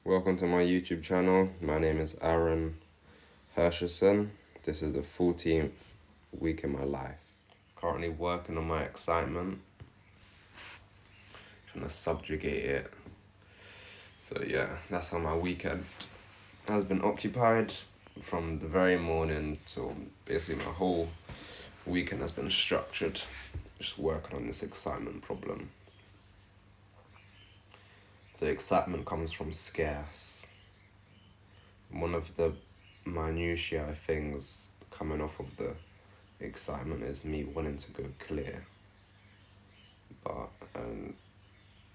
Welcome to my YouTube channel. My name is Aaron Hersherson. This is the 14th week in my life. Currently working on my excitement. Trying to subjugate it. So yeah, that's how my weekend has been occupied. From the very morning till basically my whole weekend has been structured. Just working on this excitement problem. The excitement comes from scarce. One of the minutiae things coming off of the excitement is me wanting to go clear. But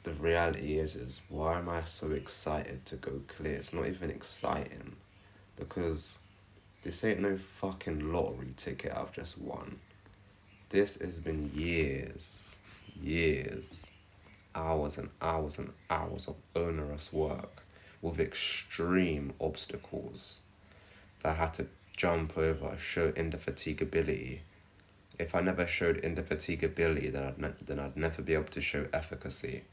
the reality is why am I so excited to go clear? It's not even exciting because this ain't no fucking lottery ticket I've just won. This has been years, hours and hours and hours of onerous work with extreme obstacles that I had to jump over, show indefatigability. If I never showed indefatigability, then I'd never be able to show efficacy.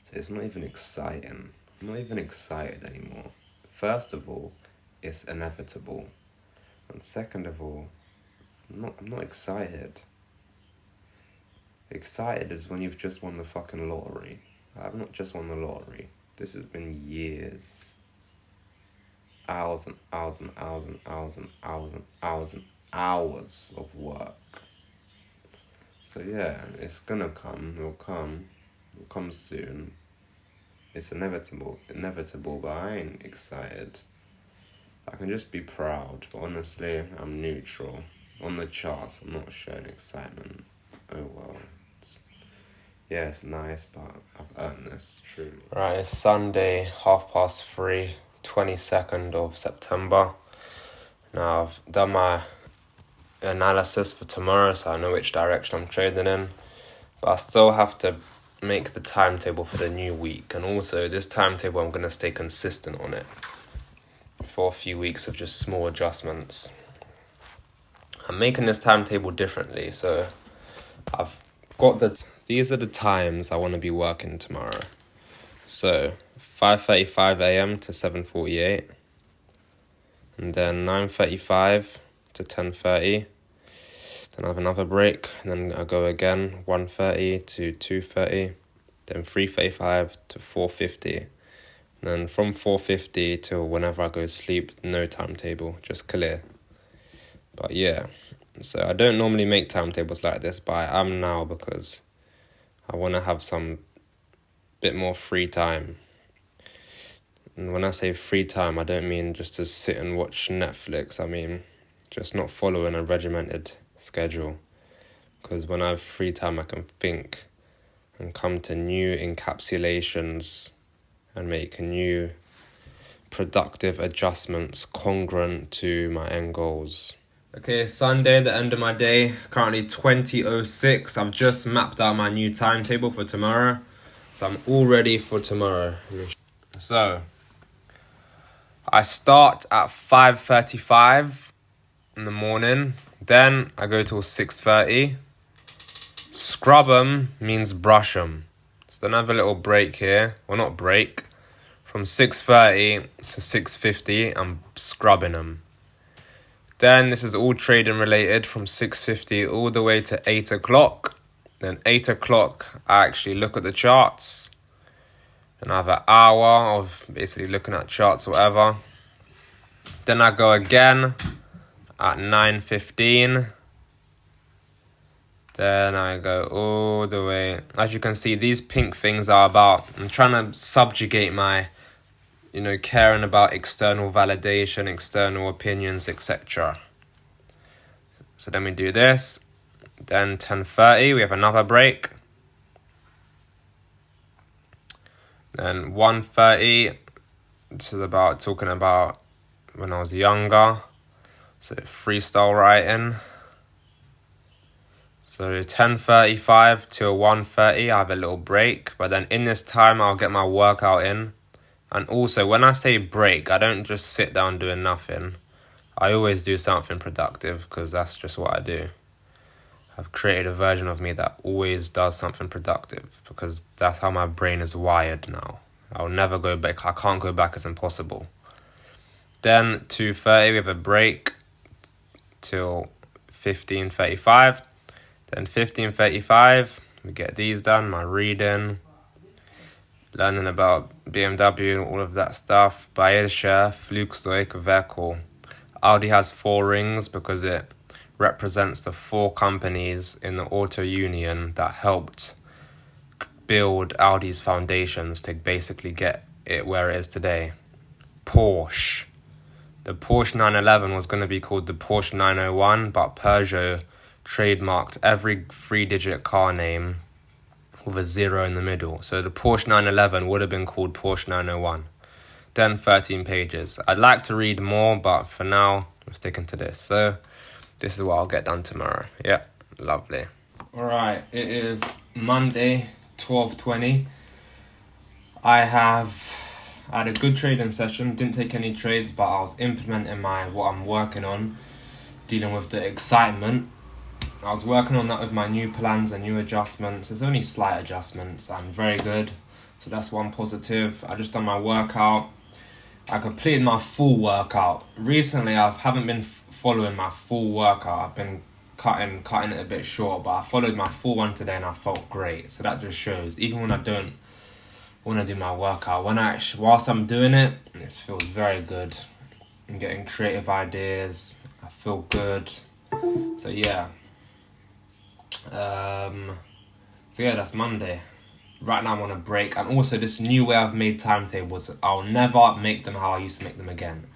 So it's not even exciting. I'm not even excited anymore. First of all, it's inevitable. And second of all, I'm not excited. Excited is when you've just won the fucking lottery. I've not just won the lottery. This has been years. Hours and hours and hours and hours and hours and hours and hours of work. So yeah, it's gonna come. It'll come soon. It's inevitable, but I ain't excited. I can just be proud, but honestly, I'm neutral. On the charts, I'm not showing excitement. Oh well. It's nice, but I've earned this, truly. Right, it's Sunday, 3:30, 22nd of September. Now, I've done my analysis for tomorrow, so I know which direction I'm trading in. But I still have to make the timetable for the new week. And also, this timetable, I'm going to stay consistent on it for a few weeks of just small adjustments. I'm making this timetable differently, so I've got these are the times I want to be working tomorrow. So 5:35 a.m. to 7:48, and then 9:35 to 10:30. Then I have another break, and then I go again 1:30 to 2:30, then 3:35 to 4:50. And then from 4:50 till whenever I go to sleep, no timetable, just clear. But yeah, so I don't normally make timetables like this, but I am now because I want to have some bit more free time. And when I say free time, I don't mean just to sit and watch Netflix. I mean just not following a regimented schedule. Because when I have free time, I can think and come to new encapsulations and make new productive adjustments congruent to my end goals. Okay, Sunday, the end of my day, currently 20:06. I've just mapped out my new timetable for tomorrow. So I'm all ready for tomorrow. So, I start at 5:35 in the morning. Then I go till 6:30. Scrub 'em means brush 'em. So then I have a little break here. Well, not break. From 6:30 to 6:50, I'm scrubbing 'em. Then this is all trading related from 6:50 all the way to 8 o'clock. Then 8 o'clock, I actually look at the charts. And I have an hour of basically looking at charts or whatever. Then I go again at 9:15. Then I go all the way. As you can see, these pink things are about, I'm trying to subjugate my, caring about external validation, external opinions, etc. So then we do this. Then 10:30, we have another break. Then 1:30, this is about talking about when I was younger. So freestyle writing. So 10:35 till 1:30, I have a little break. But then in this time, I'll get my workout in. And also, when I say break, I don't just sit down doing nothing. I always do something productive because that's just what I do. I've created a version of me that always does something productive because that's how my brain is wired now. I'll never go back. I can't go back. It's impossible. Then 2:30 we have a break till 15:35. Then 15:35 we get these done, my reading, learning about BMW, all of that stuff. Bayerische Flugzeugwerke. Audi has 4 rings because it represents the 4 companies in the auto union that helped build Audi's foundations to basically get it where it is today. Porsche. The Porsche 911 was going to be called the Porsche 901, but Peugeot trademarked every 3-digit car name with a 0 in the middle. So the Porsche 911 would have been called Porsche 901. Then 13 pages. I'd like to read more, but for now, I'm sticking to this. So this is what I'll get done tomorrow. Yeah, lovely. Alright, it is Monday, 12:20. I had a good trading session. Didn't take any trades, but I was implementing what I'm working on, dealing with the excitement. I was working on that with my new plans and new adjustments. There's only slight adjustments and very good. So that's one positive. I just done my workout. I completed my full workout. Recently, I haven't been following my full workout. I've been cutting it a bit short, but I followed my full one today and I felt great. So that just shows, even when I don't want to do my workout, whilst I'm doing it, it feels very good. I'm getting creative ideas. I feel good. So yeah. That's Monday. Right now I'm on a break, and also this new way I've made timetables, I'll never make them how I used to make them again.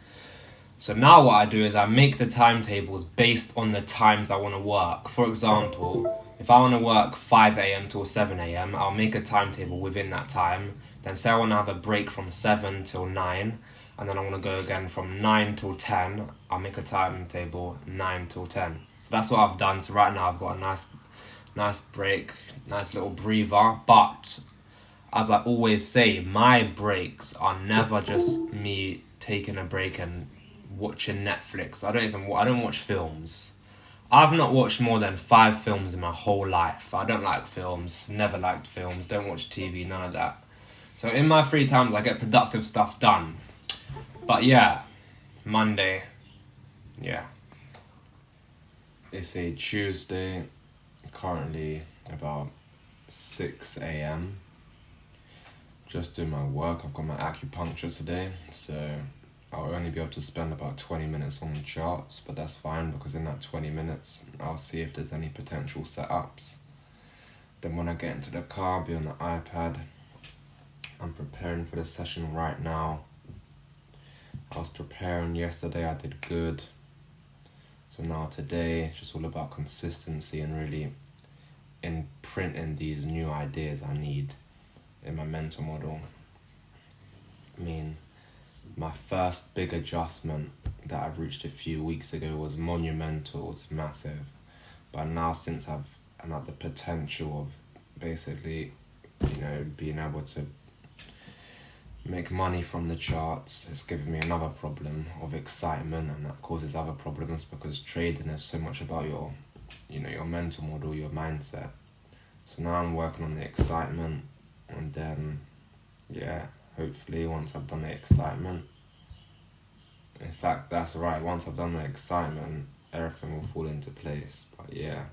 So now what I do is I make the timetables based on the times I want to work. For example, if I want to work 5 a.m. till 7 a.m, I'll make a timetable within that time. Then say I want to have a break from 7 till 9, and then I want to go again from 9 till 10, I'll make a timetable 9 till 10. So that's what I've done. So right now I've got a nice break, nice little breather. But as I always say, my breaks are never just me taking a break and watching Netflix. I don't watch films. I've not watched more than 5 films in my whole life. I don't like films, never liked films, don't watch TV, none of that. So in my free times I get productive stuff done. But yeah, Monday, yeah. It's a Tuesday, currently about 6 a.m. Just doing my work. I've got my acupuncture today, so I'll only be able to spend about 20 minutes on the charts, but that's fine because in that 20 minutes, I'll see if there's any potential setups. Then when I get into the car, I'll be on the iPad. I'm preparing for the session right now. I was preparing yesterday, I did good. So now today, it's just all about consistency and really imprinting these new ideas I need in my mental model. I mean, my first big adjustment that I've reached a few weeks ago was monumental, it's massive. But now since I'm at the potential of basically, being able to make money from the charts, it's given me another problem of excitement, and that causes other problems because trading is so much about your mental model, your mindset. So now I'm working on the excitement, and then hopefully once I've done the excitement, in fact that's right, once I've done the excitement, everything will fall into place. But yeah,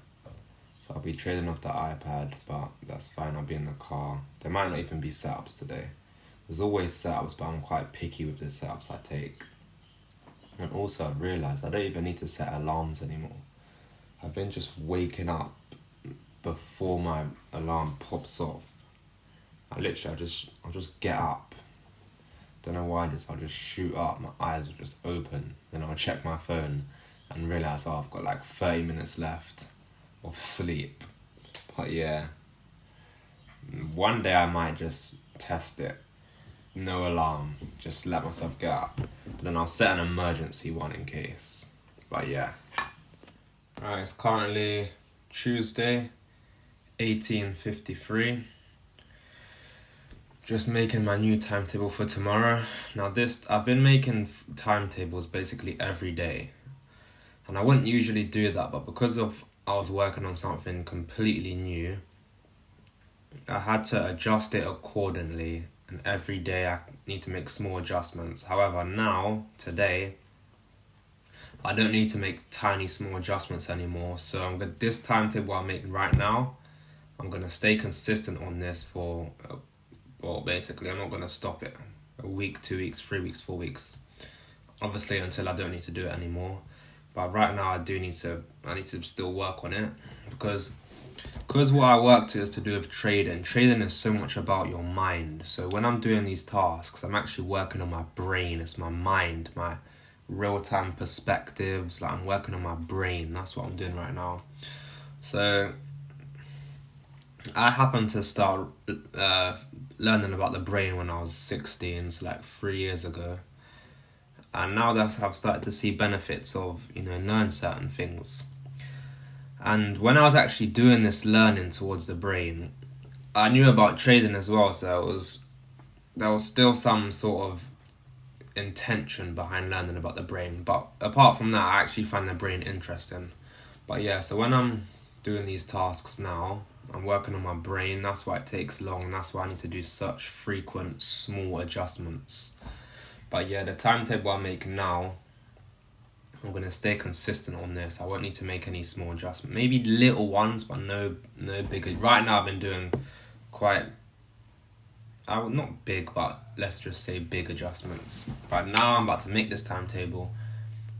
so I'll be trading off the iPad, but that's fine, I'll be in the car. There might not even be setups today. There's always setups, but I'm quite picky with the setups I take. And also I've realised I don't even need to set alarms anymore. I've been just waking up before my alarm pops off. I'll just get up. Don't know why, I'll just shoot up, my eyes will just open. Then I'll check my phone and realise, I've got like 30 minutes left of sleep. But yeah, one day I might just test it. No alarm, just let myself get up. But then I'll set an emergency one in case. But yeah. Right, it's currently Tuesday, 18:53. Just making my new timetable for tomorrow. Now I've been making timetables basically every day. And I wouldn't usually do that, but because I was working on something completely new, I had to adjust it accordingly and every day I need to make small adjustments. However, now, today, I don't need to make tiny small adjustments anymore. So this timetable I'm making right now, I'm going to stay consistent on this for, basically I'm not going to stop it. A week, 2 weeks, 3 weeks, 4 weeks. Obviously until I don't need to do it anymore. But right now I need to still work on it. Because what I work to is to do with trading. Trading is so much about your mind. So when I'm doing these tasks, I'm actually working on my brain. It's my mind, my real-time perspectives. Like I'm working on my brain. That's what I'm doing right now. So I happened to start learning about the brain when I was 16, so like 3 years ago. And now I've started to see benefits of, knowing certain things. And when I was actually doing this learning towards the brain, I knew about trading as well, so there was still some sort of intention behind learning about the brain. But apart from that, I actually find the brain interesting. But yeah, so when I'm doing these tasks now, I'm working on my brain. That's why it takes long, and that's why I need to do such frequent, small adjustments. But yeah, the timetable I make now, I'm going to stay consistent on this. I won't need to make any small adjustments. Maybe little ones, but no bigger. Right now I've been doing quite, not big, but let's just say big adjustments. But now I'm about to make this timetable,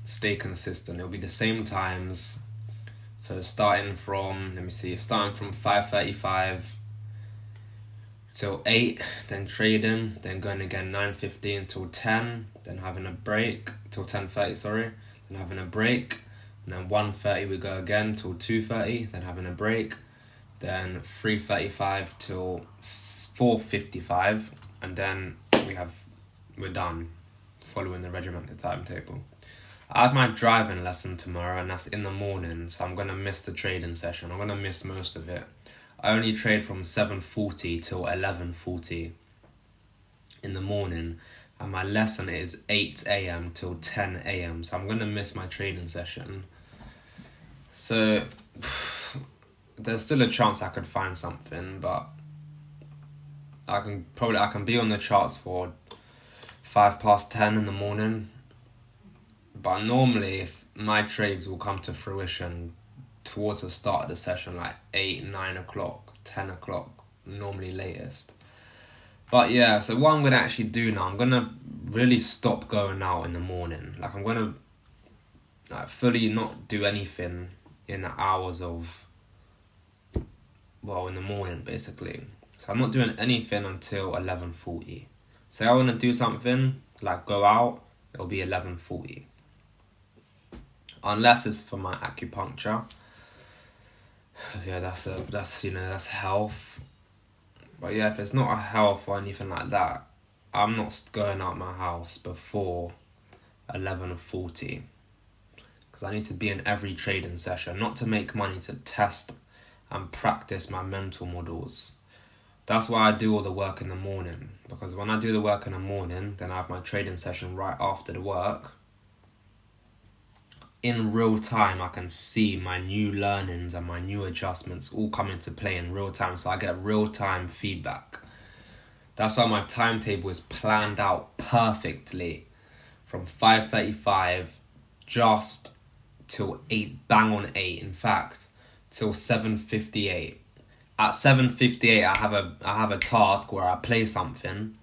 stay consistent. It'll be the same times. So starting from 5:35 till 8, then trading, then going again 9:15 till 10, then having a break till 10:30, then having a break, and then 1:30 we go again till 2:30, then having a break, then 3:35 till 4:55, and then we're done, following the regimented timetable. I have my driving lesson tomorrow, and that's in the morning, so I'm going to miss the trading session. I'm going to miss most of it. I only trade from 7:40 till 11:40 in the morning, and my lesson is 8 a.m. till 10 a.m, so I'm going to miss my trading session. So there's still a chance I could find something, but I can be on the charts for 10:05 in the morning. But normally, if my trades will come to fruition towards the start of the session, like 8, 9 o'clock, 10 o'clock, normally latest. But yeah, so what I'm going to actually do now, I'm going to really stop going out in the morning. Like I'm going to fully not do anything in the hours of, in the morning basically. So I'm not doing anything until 11:40. Say I want to do something, like go out, it'll be 11:40. Unless it's for my acupuncture. Yeah, that's health. But yeah, if it's not a health or anything like that, I'm not going out my house before 11:40. Because I need to be in every trading session, not to make money, to test and practice my mental models. That's why I do all the work in the morning. Because when I do the work in the morning, then I have my trading session right after the work. In real time, I can see my new learnings and my new adjustments all come into play in real time, so I get real time feedback. That's why my timetable is planned out perfectly from 5:35 just till 8, bang on 8, in fact, till 7:58. At 7:58, I have a task where I play something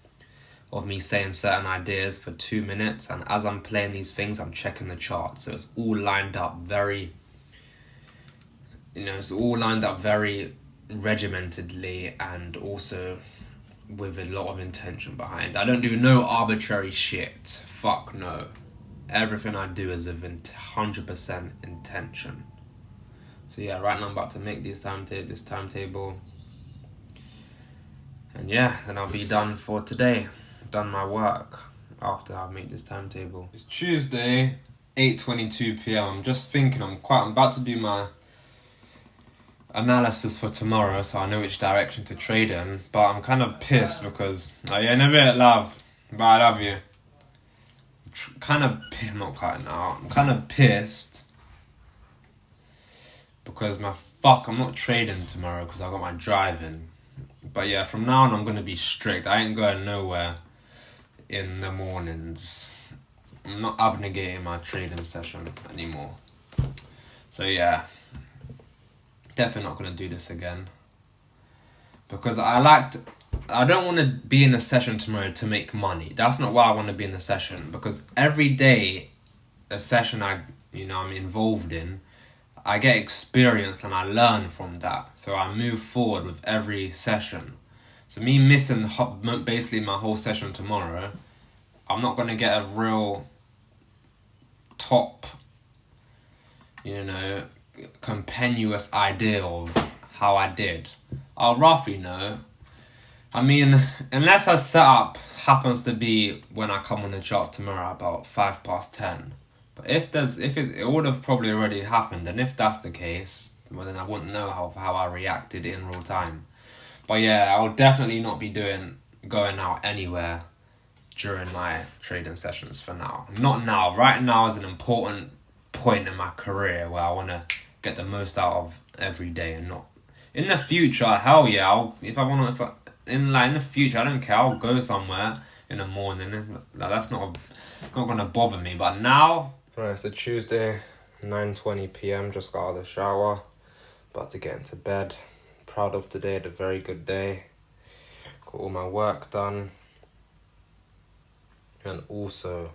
of me saying certain ideas for 2 minutes, and as I'm playing these things, I'm checking the chart. So it's all lined up very regimentedly, and also with a lot of intention behind. I don't do no arbitrary shit. Fuck no. Everything I do is with 100% intention. So yeah, right now I'm about to make this timetable. And yeah, then I'll be done for today. Done my work after I make this timetable. It's Tuesday, 8:22 p.m. I'm just thinking, I'm about to do my analysis for tomorrow, so I know which direction to trade in. But I'm kind of pissed because, in a bit, love, but I love you. I'm not cutting out. I'm kind of pissed because I'm not trading tomorrow because I got my driving. But yeah, from now on I'm going to be strict. I ain't going nowhere in the mornings. I'm not abnegating my trading session anymore. So yeah, definitely not going to do this again. Because I don't want to be in a session tomorrow to make money. That's not why I want to be in the session. Because every day, a session I'm involved in, I get experience and I learn from that. So I move forward with every session. So me missing basically my whole session tomorrow, I'm not going to get a real top, compendious idea of how I did. I'll roughly know. I mean, unless our setup happens to be when I come on the charts tomorrow about 10:05. But if it would have probably already happened, and if that's the case, well then I wouldn't know how I reacted in real time. But yeah, I will definitely not be going out anywhere during my trading sessions for now. Not now. Right now is an important point in my career where I want to get the most out of every day, and not in the future. Hell yeah, in the future, I don't care. I'll go somewhere in the morning. That's not gonna bother me. But now, right, it's a Tuesday, 9:20 p.m. Just got out of the shower, about to get into bed. Proud of today. Had a very good day. Got all my work done, and also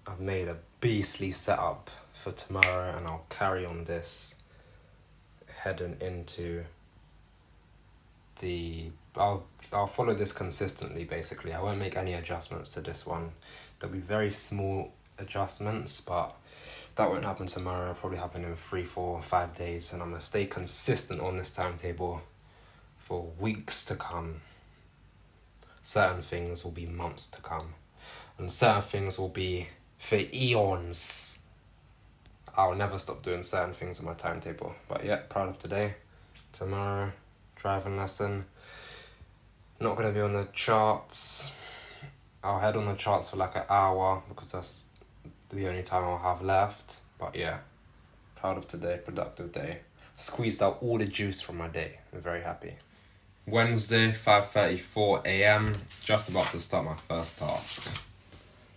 I've made a beastly setup for tomorrow, and I'll carry on this heading into I'll follow this consistently. Basically, I won't make any adjustments to this one. There'll be very small adjustments, but that won't happen tomorrow. It'll probably happen in 3, 4, 5 days, and I'm gonna stay consistent on this timetable for weeks to come. Certain things will be months to come, and certain things will be for eons. I'll never stop doing certain things on my timetable. But yeah, proud of today. Tomorrow, driving lesson. Not going to be on the charts. I'll head on the charts for like an hour because that's the only time I'll have left. But yeah, proud of today, productive day. Squeezed out all the juice from my day. I'm very happy. Wednesday, 5:34 a.m. Just about to start my first task.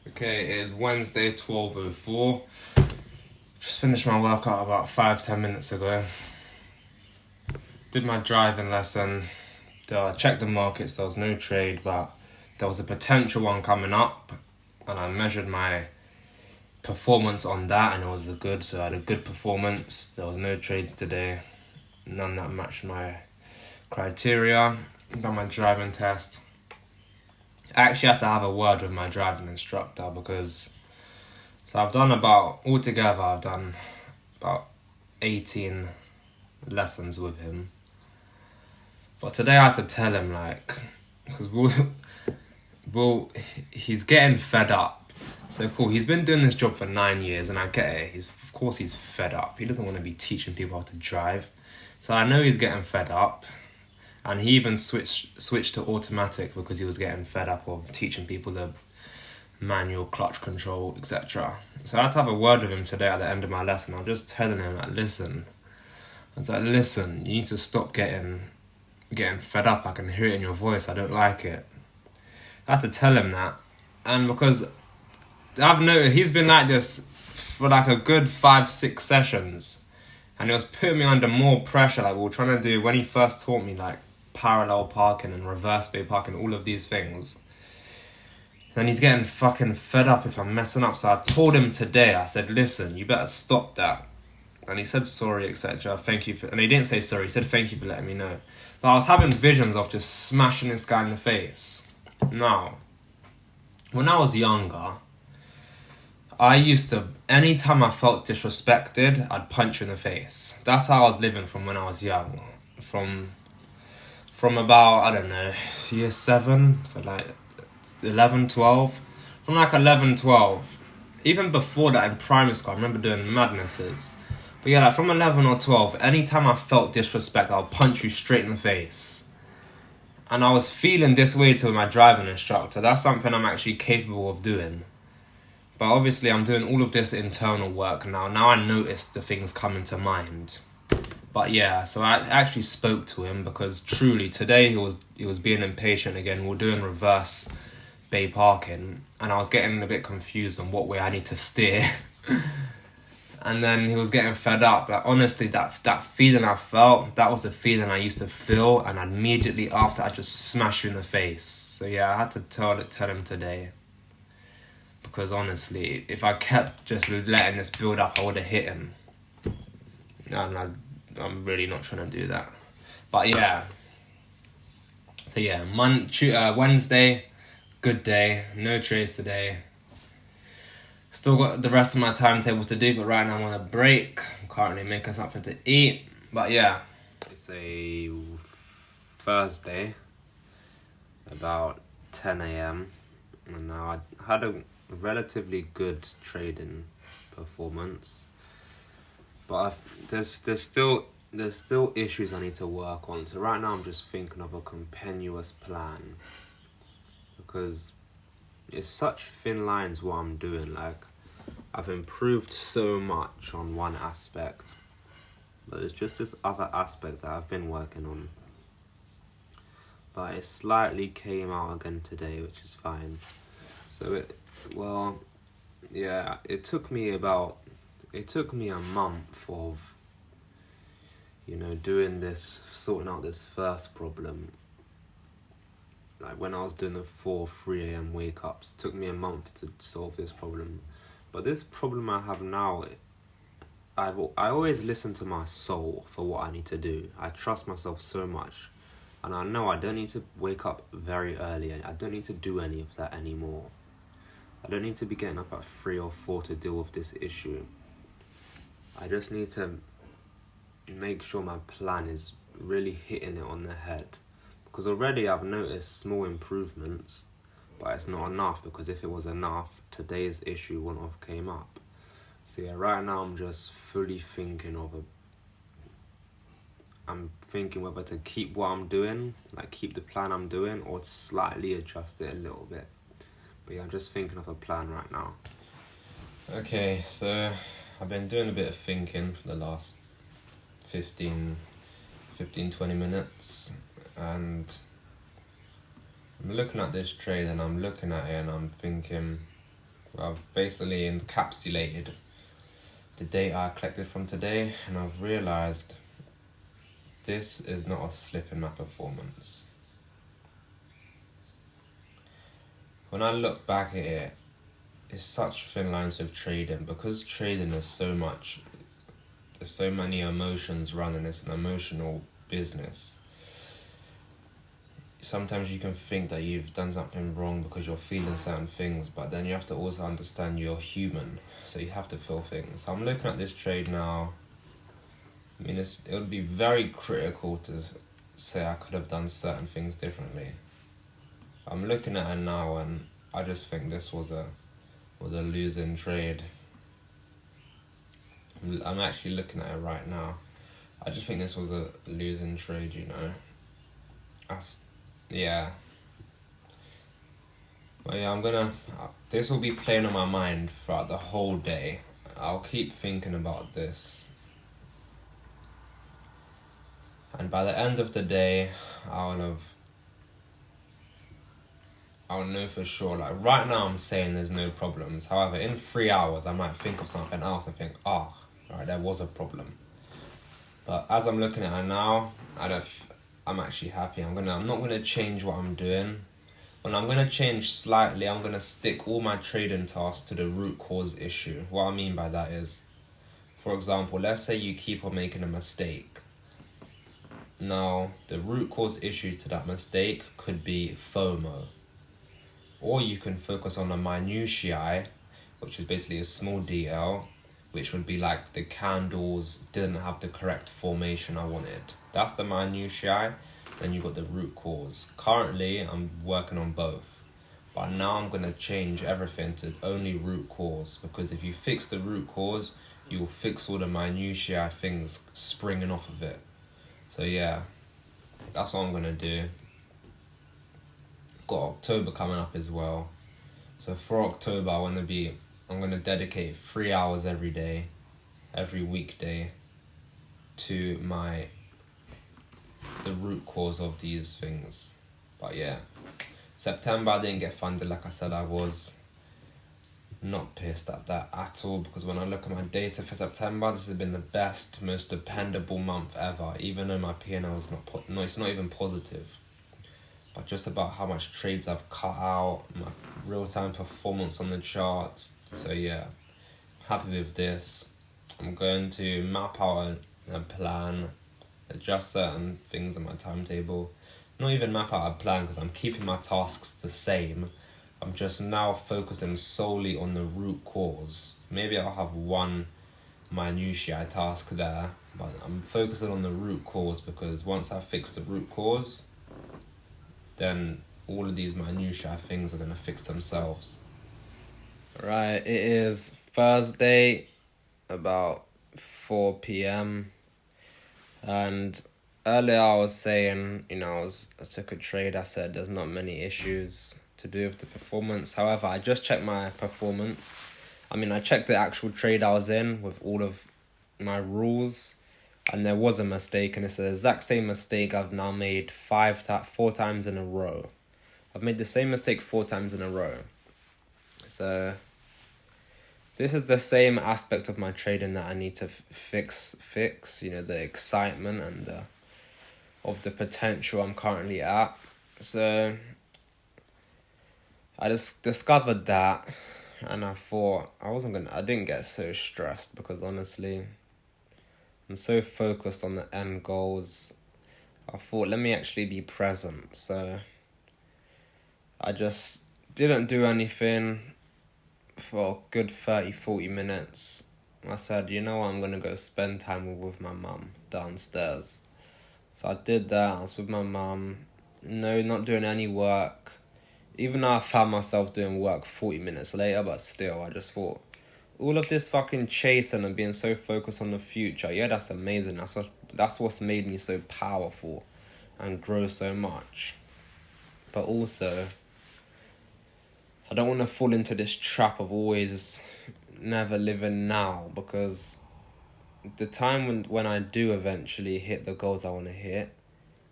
Okay, it is Wednesday, 12:04. Just finished my workout about 5-10 minutes ago. Did my driving lesson. Checked the markets. There was no trade, but there was a potential one coming up, and I measured my performance on that, and it was good. So I had a good performance. There was no trades today. None that matched my criteria. Done my driving test. I actually had to have a word with my driving instructor because I've done about 18 lessons with him. But today I had to tell him, because he's getting fed up. So cool, he's been doing this job for 9 years, and I get it. He's fed up. He doesn't want to be teaching people how to drive. So I know he's getting fed up. And he even switched to automatic because he was getting fed up of teaching people the manual clutch control, etc. So I had to have a word with him today at the end of my lesson. I was just telling him, listen, you need to stop getting fed up. I can hear it in your voice. I don't like it. I had to tell him that. And because I've noticed he's been like this for like a good 5-6 sessions. And it was putting me under more pressure. Like we were trying to do, when he first taught me like parallel parking and reverse bay parking, all of these things. Then he's getting fucking fed up if I'm messing up. So I told him today, I said, listen, you better stop that. And he said sorry, etc. Thank you for... And he didn't say sorry, he said thank you for letting me know. But I was having visions of just smashing this guy in the face. Now, when I was younger, I used to... Anytime I felt disrespected, I'd punch you in the face. That's how I was living from when I was young. From about, I don't know, year 7, so like 11, 12. From like 11, 12. Even before that in primary school, I remember doing madnesses. But yeah, like from 11 or 12, anytime I felt disrespect, I'll punch you straight in the face. And I was feeling this way to my driving instructor. That's something I'm actually capable of doing. But obviously I'm doing all of this internal work now. Now I notice the things coming to mind. But yeah, so I actually spoke to him because truly today he was being impatient again. We were doing reverse bay parking and I was getting a bit confused on what way I need to steer. And then he was getting fed up. Like, honestly, that feeling I felt, that was the feeling I used to feel, and immediately after I just smashed you in the face. So yeah, I had to tell him today. Because honestly, if I kept just letting this build up, I would have hit him. And I'm really not trying to do that. But yeah. So yeah, Wednesday, good day. No trades today. Still got the rest of my timetable to do, but right now I'm on a break. I'm currently making something to eat. But yeah. It's a Thursday, about 10 a.m. And now I had a relatively good trading performance. But there's still issues I need to work on. So right now I'm just thinking of a continuous plan. Because it's such thin lines what I'm doing. Like, I've improved so much on one aspect, but it's just this other aspect that I've been working on. But it slightly came out again today, which is fine. So it took me a month of, sorting out this first problem. Like when I was doing the 3 a.m. wake ups, it took me a month to solve this problem. But this problem I have now, I always listen to my soul for what I need to do. I trust myself so much. And I know I don't need to wake up very early. I don't need to do any of that anymore. I don't need to be getting up at 3 or 4 to deal with this issue. I just need to make sure my plan is really hitting it on the head. Because already I've noticed small improvements, but it's not enough, because if it was enough, today's issue wouldn't have came up. So yeah, right now I'm just fully thinking I'm thinking whether to keep what I'm doing, like keep the plan I'm doing, or slightly adjust it a little bit. But yeah, I'm just thinking of a plan right now. Okay, so I've been doing a bit of thinking for the last 15-20 minutes. And I'm looking at this trade and I'm looking at it and I'm thinking, well, I've basically encapsulated the data I collected from today, and I've realised this is not a slip in my performance. When I look back at it, it's such thin lines with trading, because trading is there's so many emotions running, it's an emotional business. Sometimes you can think that you've done something wrong because you're feeling certain things, but then you have to also understand you're human, so you have to feel things. So I'm looking at this trade now. I mean, it would be very critical to say I could have done certain things differently. I'm looking at it now and I just think this was a losing trade. I'm actually looking at it right now. I just think this was a losing trade, Yeah. Well, yeah, this will be playing on my mind throughout the whole day. I'll keep thinking about this. And by the end of the day, I'll know for sure. Like right now I'm saying there's no problems. However, in 3 hours I might think of something else and think, right, there was a problem. But as I'm looking at it now, I'm actually happy. I'm not gonna change what I'm doing. When I'm gonna change slightly, I'm gonna stick all my trading tasks to the root cause issue. What I mean by that is, for example, let's say you keep on making a mistake. Now, the root cause issue to that mistake could be FOMO. Or you can focus on the minutiae, which is basically a small DL, which would be like the candles didn't have the correct formation I wanted. That's the minutiae. Then you've got the root cause. Currently, I'm working on both. But now I'm going to change everything to only root cause. Because if you fix the root cause, you'll fix all the minutiae things springing off of it. So yeah, that's what I'm going to do. Got October coming up as well. So for October, I'm going to dedicate 3 hours every day, every weekday. to the root cause of these things. But yeah, September I didn't get funded. Like I said, I was not pissed at that at all, because when I look at my data for September, this has been the best, most dependable month ever, even though my P&L is it's not even positive. But just about how much trades I've cut out, my real-time performance on the charts. So yeah, happy with this. I'm going to map out a plan, adjust certain things in my timetable. Not even map out a plan, because I'm keeping my tasks the same. I'm just now focusing solely on the root cause. Maybe I'll have one minutiae task there, but I'm focusing on the root cause, because once I fix the root cause, then all of these minutiae things are going to fix themselves. Right, it is Thursday, about 4 p.m. And earlier I was saying, I took a trade. I said there's not many issues to do with the performance. However, I just checked my performance. I checked the actual trade I was in with all of my rules, and there was a mistake, and it's the exact same mistake I've now made 4 times in a row. I've made the same mistake 4 times in a row. So this is the same aspect of my trading that I need to fix, the excitement and of the potential I'm currently at. So I just discovered that, and I thought I didn't get so stressed, because honestly, I'm so focused on the end goals. I thought, let me actually be present. So I just didn't do anything for a good 30-40 minutes. I said, I'm going to go spend time with my mum downstairs. So I did that. I was with my mum. No, not doing any work. Even though I found myself doing work 40 minutes later, but still, I just thought, all of this fucking chasing and being so focused on the future, yeah, that's amazing. That's what's made me so powerful and grow so much. But also, I don't want to fall into this trap of always never living now, because the time when I do eventually hit the goals I want to hit,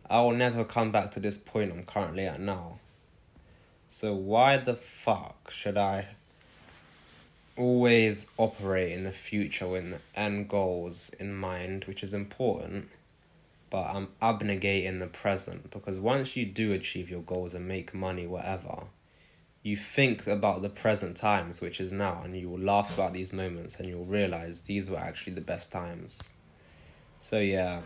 I will never come back to this point I'm currently at now. So why the fuck should I always operate in the future with the end goals in mind, which is important, but I'm abnegating the present? Because once you do achieve your goals and make money, whatever, you think about the present times, which is now, and you will laugh about these moments, and you'll realize these were actually the best times. So yeah,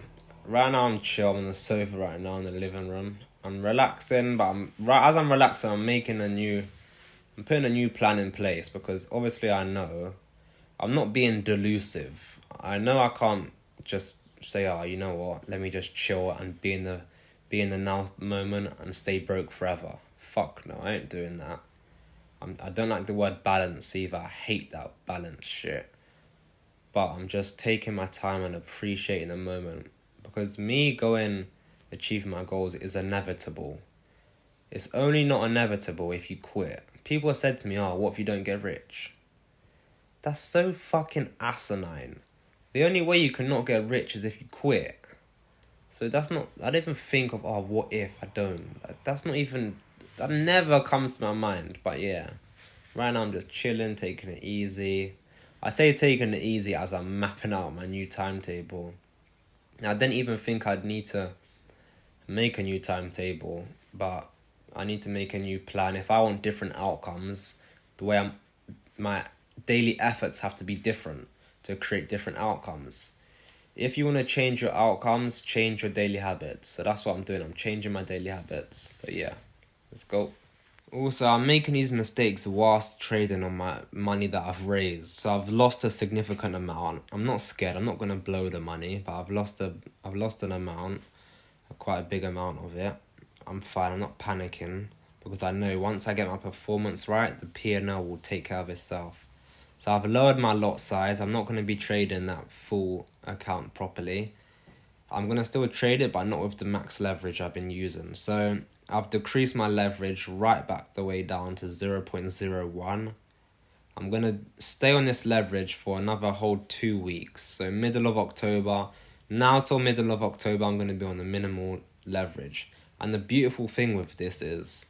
right now I'm chill. I'm on the sofa right now in the living room. I'm relaxing, but as I'm relaxing, I'm putting a new plan in place, because obviously I know I'm not being delusive. I know I can't just say, you know what, let me just chill and be in the now moment and stay broke forever. Fuck no, I ain't doing that. I don't like the word balance either. I hate that balance shit. But I'm just taking my time and appreciating the moment, because me achieving my goals is inevitable. It's only not inevitable if you quit. People have said to me, what if you don't get rich? That's so fucking asinine. The only way you can not get rich is if you quit. So I don't even think of, what if I don't? That never comes to my mind. But yeah, right now I'm just chilling, taking it easy. I say taking it easy as I'm mapping out my new timetable. Now, I didn't even think I'd need to make a new timetable, but I need to make a new plan. If I want different outcomes, my daily efforts have to be different to create different outcomes. If you want to change your outcomes, change your daily habits. So that's what I'm doing. I'm changing my daily habits. So yeah, let's go. Also, I'm making these mistakes whilst trading on my money that I've raised. So I've lost a significant amount. I'm not scared. I'm not going to blow the money, but I've lost an amount, quite a big amount of it. I'm fine. I'm not panicking, because I know once I get my performance right, the P&L will take care of itself. So I've lowered my lot size. I'm not going to be trading that full account properly. I'm going to still trade it, but not with the max leverage I've been using. So I've decreased my leverage right back the way down to 0.01. I'm going to stay on this leverage for another whole 2 weeks. So middle of October Now till middle of October, I'm going to be on the minimal leverage. And the beautiful thing with this is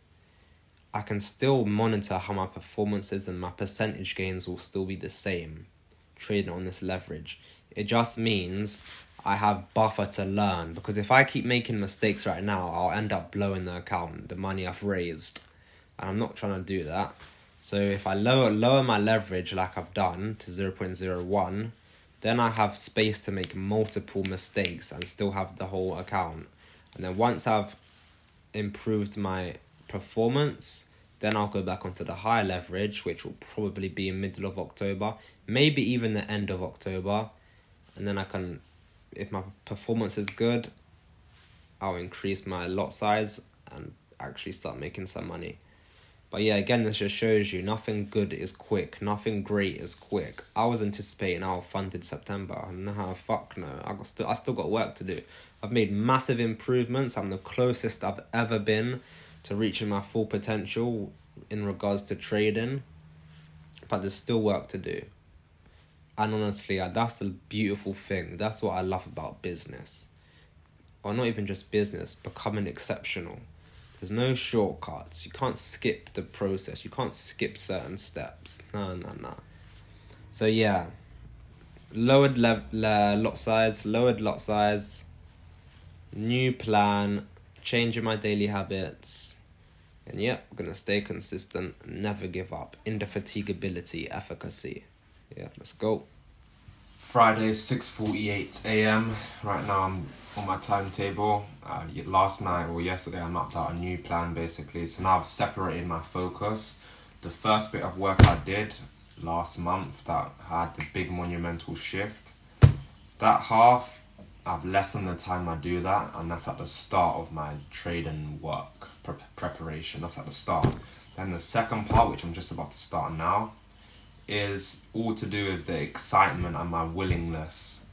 I can still monitor how my performance is and my percentage gains will still be the same trading on this leverage. It just means I have buffer to learn, because if I keep making mistakes right now, I'll end up blowing the account, the money I've raised. And I'm not trying to do that. So if I lower my leverage like I've done to 0.01, then I have space to make multiple mistakes and still have the whole account. And then once I've improved my performance, then I'll go back onto the higher leverage, which will probably be in middle of October, maybe even the end of October. And then I can, if my performance is good, I'll increase my lot size and actually start making some money. But yeah, again, this just shows you nothing good is quick. Nothing great is quick. I was anticipating I'll funded September. Nah, fuck no. I still got work to do. I've made massive improvements. I'm the closest I've ever been to reaching my full potential in regards to trading. But there's still work to do. And honestly, that's the beautiful thing. That's what I love about business. Or not even just business, becoming exceptional. There's no shortcuts. You can't skip the process. You can't skip certain steps. No. So yeah, lowered lot size, new plan, changing my daily habits. And yeah, I'm going to stay consistent and never give up. Indefatigability, efficacy. Yeah, let's go. Friday, 6:48 a.m. Right now I'm on my timetable. Last night or yesterday I mapped out a new plan basically. So now I've separated my focus. The first bit of work I did last month that had the big monumental shift, that half I've lessened the time I do that, and that's at the start of my trading work preparation. That's at the start. Then the second part, which I'm just about to start now, is all to do with the excitement and my willingness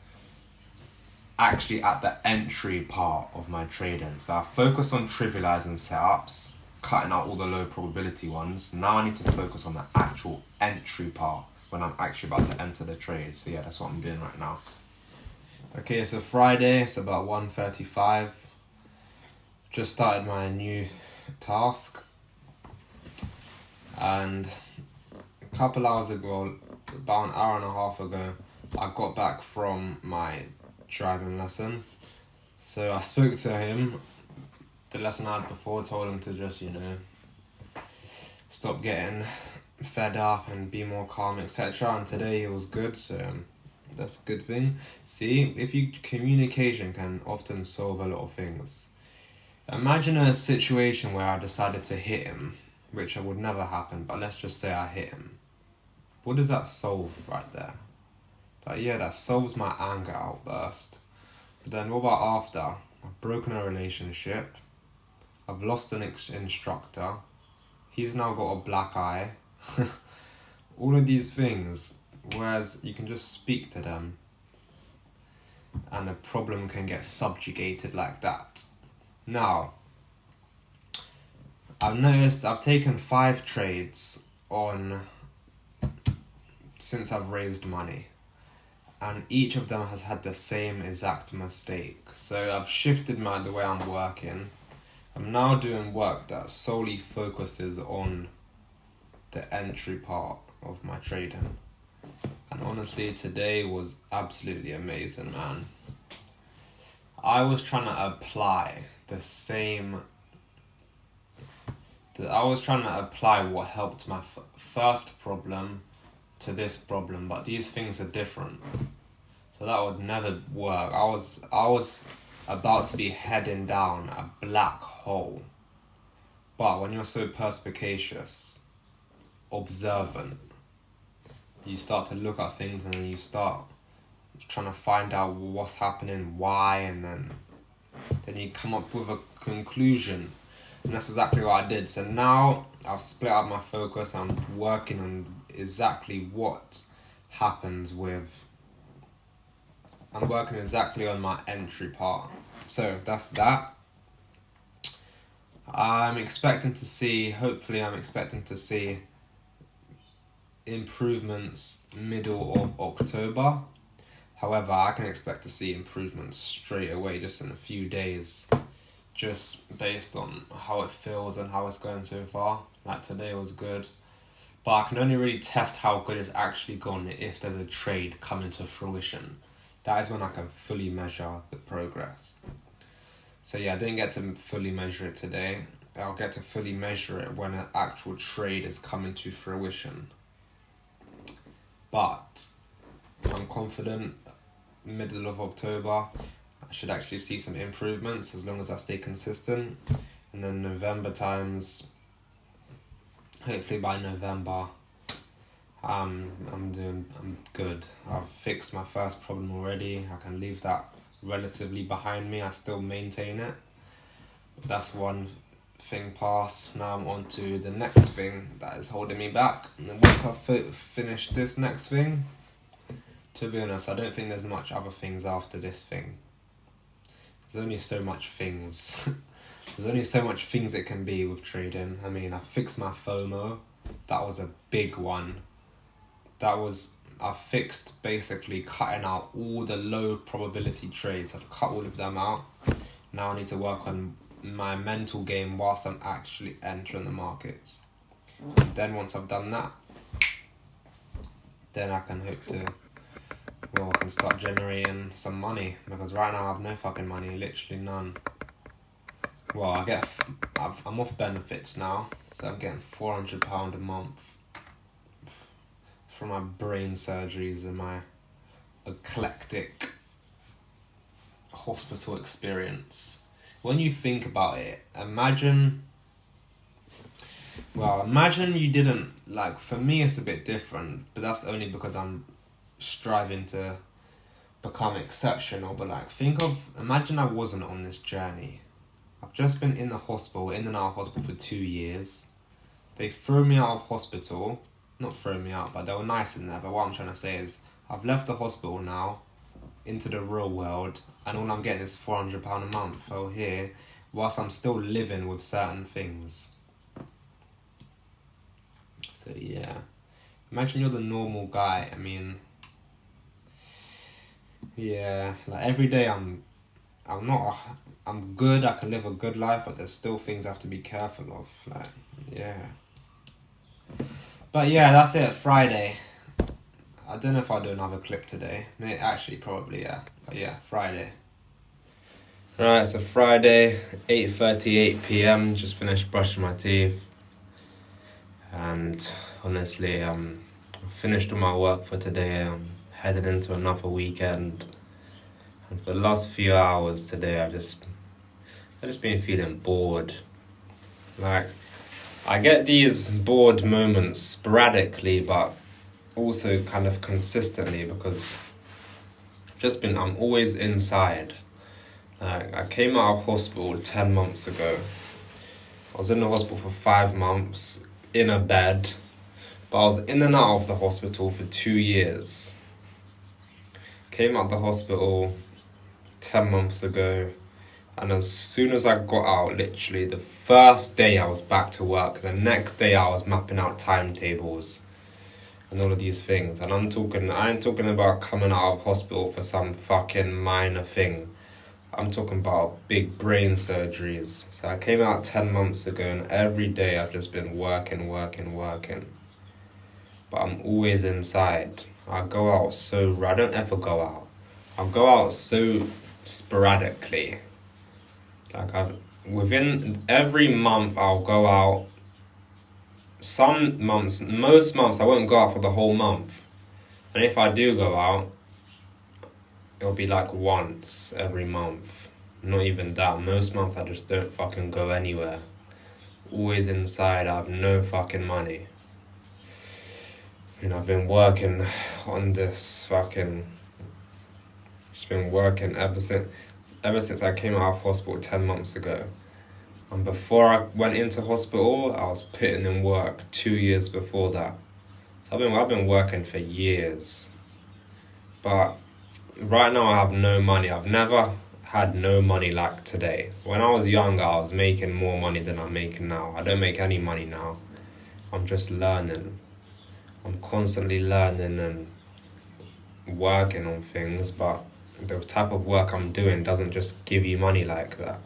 actually at the entry part of my trading. So I focus on trivializing setups, cutting out all the low probability ones. Now I need to focus on the actual entry part when I'm actually about to enter the trade. So yeah, that's what I'm doing right now. Okay, it's a Friday, it's about 1:35. Just started my new task. And a couple hours ago, about an hour and a half ago, I got back from my driving lesson. So I spoke to him, the lesson I had before, told him to just, stop getting fed up and be more calm, etc. And today he was good, so that's a good thing. See, communication can often solve a lot of things. Imagine a situation where I decided to hit him, which would never happen, but let's just say I hit him. What does that solve right there? That solves my anger outburst. But then what about after? I've broken a relationship. I've lost an instructor. He's now got a black eye. All of these things, whereas you can just speak to them and the problem can get subjugated like that. Now, I've noticed I've taken 5 trades since I've raised money, and each of them has had the same exact mistake. So I've shifted the way I'm working. I'm now doing work that solely focuses on the entry part of my trading. And honestly, today was absolutely amazing, man. I was trying to apply what helped my first problem to this problem, but these things are different. So that would never work. I was about to be heading down a black hole. But when you're so perspicacious, observant, you start to look at things and then you start trying to find out what's happening, why, and then you come up with a conclusion. And that's exactly what I did. So now I've split up my focus. I'm working on exactly what happens I'm working exactly on my entry part. So that's that. I'm expecting to see improvements middle of October. However, I can expect to see improvements straight away, just in a few days, just based on how it feels and how it's going so far. Like today was good, but I can only really test how good it's actually gone if there's a trade coming to fruition. That is when I can fully measure the progress. So yeah, I didn't get to fully measure it today. I'll get to fully measure it when an actual trade is coming to fruition. But I'm confident middle of October I should actually see some improvements as long as I stay consistent. And then November times, hopefully by November, I'm good. I've fixed my first problem already. I can leave that relatively behind me. I still maintain it. That's one thing past. Now I'm on to the next thing that is holding me back. And then once I've finished this next thing, to be honest, I don't think there's much other things after this thing. There's only so much things. There's only so much things it can be with trading. I mean, I fixed my FOMO. That was a big one. I fixed basically cutting out all the low probability trades. I've cut all of them out. Now I need to work on my mental game whilst I'm actually entering the markets. Then once I've done that, then I can I can start generating some money, because right now I have no fucking money, literally none. Well, I'm off benefits now, so I'm getting £400 a month from my brain surgeries and my eclectic hospital experience. When you think about it, imagine you didn't, like, for me it's a bit different, but that's only because I'm striving to become exceptional. But like, imagine I wasn't on this journey. I've just been in and out of hospital for 2 years. They threw me out of hospital. Not throw me out, but they were nice in there. But what I'm trying to say is, I've left the hospital now, into the real world, and all I'm getting is £400 a month out here, whilst I'm still living with certain things. So yeah, imagine you're the normal guy. I mean, yeah, like every day I'm good, I can live a good life, but there's still things I have to be careful of, like, yeah. But yeah, that's it, Friday. I don't know if I'll do another clip today. Actually, probably, yeah. But yeah, Friday. Right, so Friday, 8:38 p.m, just finished brushing my teeth. And honestly, finished all my work for today. I'm heading into another weekend. And for the last few hours today, I've just been feeling bored. Like, I get these bored moments sporadically, but also kind of consistently, because I'm always inside. Like, I came out of hospital 10 months ago. I was in the hospital for 5 months, in a bed, but I was in and out of the hospital for 2 years. Came out of the hospital 10 months ago, and as soon as I got out, literally the first day I was back to work, the next day I was mapping out timetables and all of these things. And I ain't talking about coming out of hospital for some fucking minor thing. I'm talking about big brain surgeries. So I came out 10 months ago, and every day I've just been working. But I'm always inside. I don't ever go out. I'll go out so sporadically. Like, within every month I'll go out. Most months I won't go out for the whole month. And if I do go out, it'll be like once every month. Not even that. Most months I just don't fucking go anywhere. Always inside. I have no fucking money. I've been working on this fucking... Just been working ever since I came out of hospital 10 months ago. And before I went into hospital, I was putting in work 2 years before that. So I've been working for years. But right now I have no money. I've never had no money like today. When I was younger, I was making more money than I'm making now. I don't make any money now. I'm just learning. I'm constantly learning and working on things, but the type of work I'm doing doesn't just give you money like that.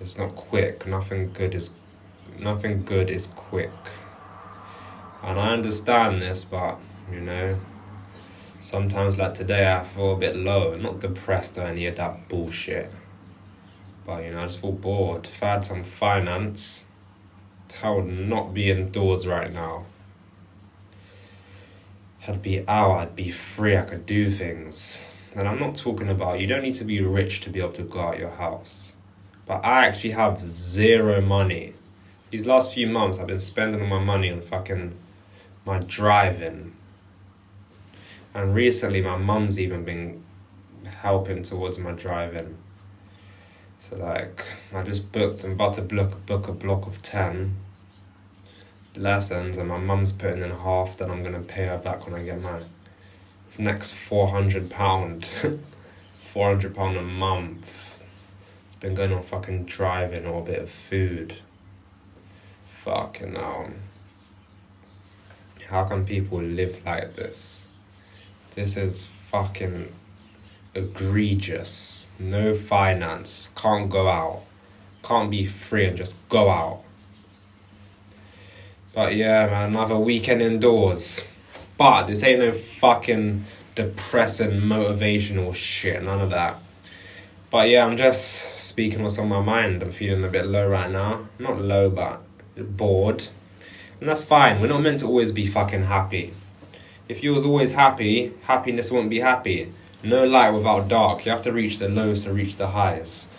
It's not quick. Nothing good is quick. And I understand this, but you know, sometimes like today I feel a bit low, not depressed or any of that bullshit. But you know, I just feel bored. If I had some finance, I would not be indoors right now. I'd be out, I'd be free, I could do things. And I'm not talking about, you don't need to be rich to be able to go out your house. But I actually have zero money. These last few months I've been spending all my money on fucking my driving. And recently my mum's even been helping towards my driving. So like, I'm about to book a block of 10 lessons, and my mum's putting in half, then I'm gonna pay her back when I get my next £400. £400 a month. It's been going on fucking driving or a bit of food. Fucking hell. How can people live like this? This is fucking egregious. No finance. Can't go out. Can't be free and just go out. But yeah, man, another weekend indoors. But this ain't no fucking depressing motivational shit. None of that. But yeah, I'm just speaking what's on my mind. I'm feeling a bit low right now. Not low, but bored. And that's fine. We're not meant to always be fucking happy. If you was always happy, happiness won't be happy. No light without dark. You have to reach the lows to reach the highs.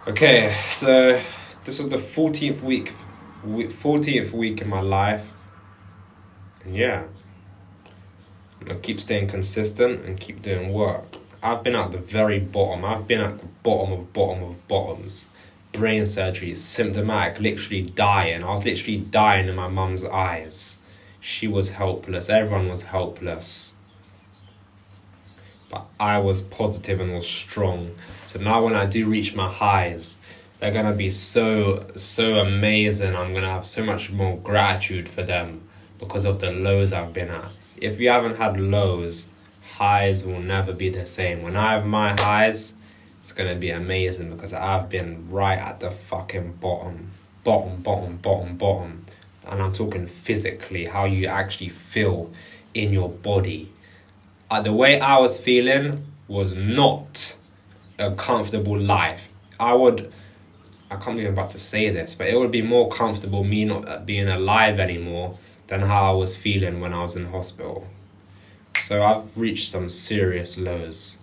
Okay, so this was the 14th week in my life. And yeah, I'm gonna keep staying consistent and keep doing work. I've been at the very bottom. I've been at the bottom of bottoms. Brain surgery, symptomatic, literally dying. I was literally dying in my mum's eyes. She was helpless. Everyone was helpless. But I was positive and was strong. So now when I do reach my highs, they're going to be so amazing. I'm going to have so much more gratitude for them because of the lows I've been at. If you haven't had lows, highs will never be the same. When I have my highs, it's going to be amazing because I've been right at the fucking bottom. And I'm talking physically, how you actually feel in your body. The way I was feeling was not a comfortable life. I can't believe I'm about to say this, but it would be more comfortable me not being alive anymore than how I was feeling when I was in hospital. So I've reached some serious lows.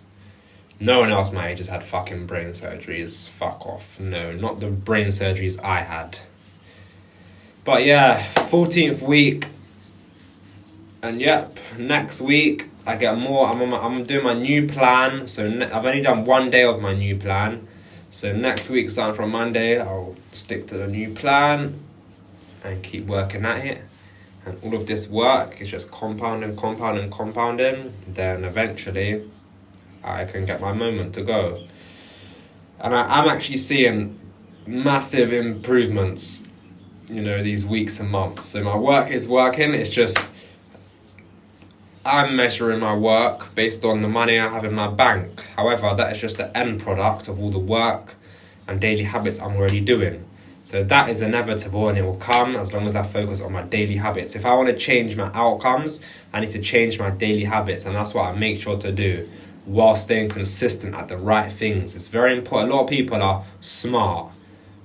No one else my age has had fucking brain surgeries. Fuck off. No, not the brain surgeries I had. But yeah, 14th week. And yep, next week I get more. I'm doing my new plan. So I've only done 1 day of my new plan. So next week, starting from Monday, I'll stick to the new plan and keep working at it. And all of this work is just compounding. Then eventually I can get my moment to go. And I'm actually seeing massive improvements, you know, these weeks and months. So my work is working. It's just I'm measuring my work based on the money I have in my bank. However, that is just the end product of all the work and daily habits I'm already doing. So that is inevitable and it will come as long as I focus on my daily habits. If I want to change my outcomes, I need to change my daily habits, and that's what I make sure to do while staying consistent at the right things. It's very important. A lot of people are smart,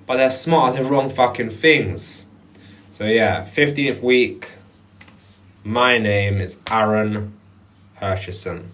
but they're smart at the wrong fucking things. So yeah, 15th week. My name is Aaron Hersherson.